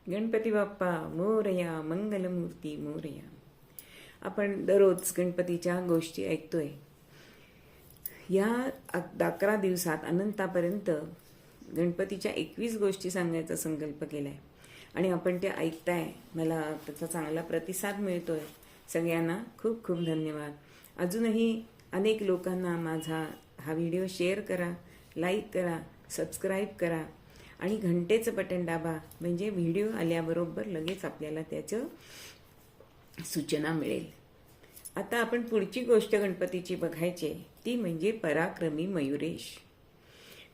गणपती बाप्पा मोरया, मंगलमूर्ती मोरया. आपण दररोज गणपतीच्या गोष्टी ऐकतोय. या 11 दिवसात अनंतापर्यंत गणपतीच्या 21 गोष्टी सांगायचा संकल्प केलाय आणि आपण ते ऐकताय. मला त्याचा चांगला प्रतिसाद मिळतोय. सगळ्यांना खूप खूप धन्यवाद. अजूनही अनेक लोकांना माझा हा व्हिडिओ शेअर करा, लाईक करा, सबस्क्राईब करा आणि घंटेचं बटन दाबा, म्हणजे व्हिडिओ आल्याबरोबर लगेच आपल्याला त्याचं सूचना मिळेल. आता आपण पुढची गोष्ट गणपतीची बघायची, ती म्हणजे पराक्रमी मयुरेश.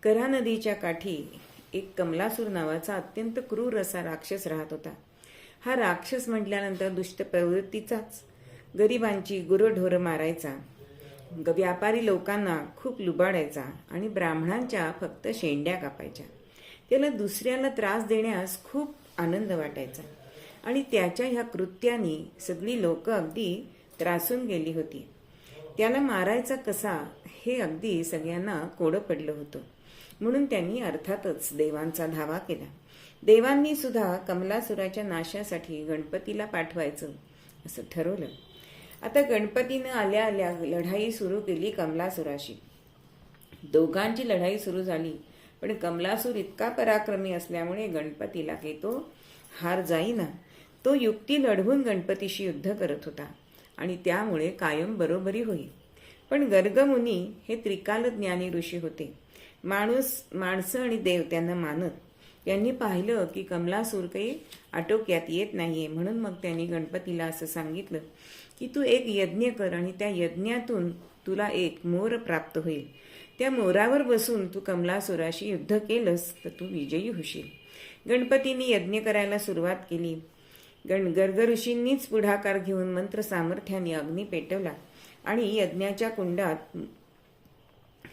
कऱ्हा नदीच्या काठी एक कमलासूर नावाचा अत्यंत क्रूर असा राक्षस राहत होता. हा राक्षस म्हटल्यानंतर दुष्ट प्रवृत्तीचाच. गरिबांची गुरंढोरं मारायचा, व्यापारी लोकांना खूप लुबाडायचा आणि ब्राह्मणांच्या फक्त शेंड्या कापायच्या. त्याला दुसऱ्याला त्रास देण्यास खूप आनंद वाटायचा आणि त्याच्या ह्या कृत्याने सगळी लोक अगदी त्रासून गेली होती. त्याला मारायचा कसा हे अगदी सगळ्यांना कोडं पडलं होतं. म्हणून त्यांनी अर्थातच देवांचा धावा केला. देवांनी सुद्धा कमलासुराच्या नाशासाठी गणपतीला पाठवायचं असं ठरवलं. आता गणपतीनं आल्या आल्या लढाई सुरू केली कमलासुराशी. दोघांची लढाई सुरू झाली, पण कमलासूर इतका पराक्रमी असल्यामुळे गणपतीला काही तो हार जाईना. तो युक्ती लढवून गणपतीशी युद्ध करत होता आणि त्यामुळे कायम बरोबरी होई. पण गर्गमुनी हे त्रिकाल ज्ञानी ऋषी होते. माणसं आणि देव त्यांना मानत. त्यांनी पाहिलं की कमलासूर काही आटोक्यात येत नाहीये, म्हणून मग त्यांनी गणपतीला असं सांगितलं की तू एक यज्ञ कर आणि त्या यज्ञातून तुला एक मोर प्राप्त होईल. त्या मोरावर बसून तू कमलासुराशी युद्ध केलंस तर तू विजयी होशील. गणपतींनी यज्ञ करायला सुरुवात केली. गर्ग ऋषींनीच पुढाकार घेऊन मंत्र सामर्थ्याने अग्नी पेटवला आणि यज्ञाच्या कुंडात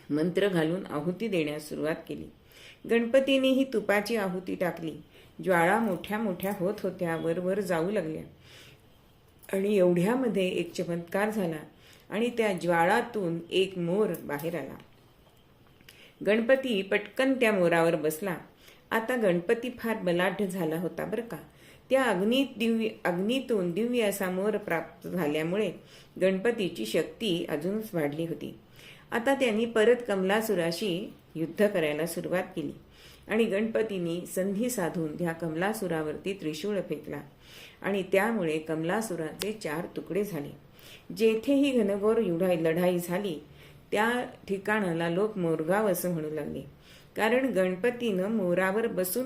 मंत्र घालून आहुती देण्यास सुरुवात केली. गणपतींनीही तुपाची आहुती टाकली. ज्वाळा मोठ्या मोठ्या होत होत्या, वर जाऊ लागल्या आणि एवढ्यामध्ये एक चमत्कार झाला आणि त्या ज्वाळातून एक मोर बाहेर आला. गणपती पटकन त्या मोरावर बसला. आता गणपती फार बलाढ्य झाला होता बरं का. त्या अग्नीतून दिव्य असा मोर प्राप्त झाल्यामुळे गणपतीची शक्ती अजूनच वाढली होती. आता त्यांनी परत कमलासुराशी युद्ध करायला सुरुवात केली आणि गणपतींनी संधी साधून त्या कमलासुरावरती त्रिशूळ फेकला आणि त्यामुळे कमलासुराचे 4 तुकडे झाले. जेथेही घनघोर लढाई झाली त्या ठिकाणाला लोक मोरगाव असं म्हणू लागले, कारण गणपतीनं मोरावर बसून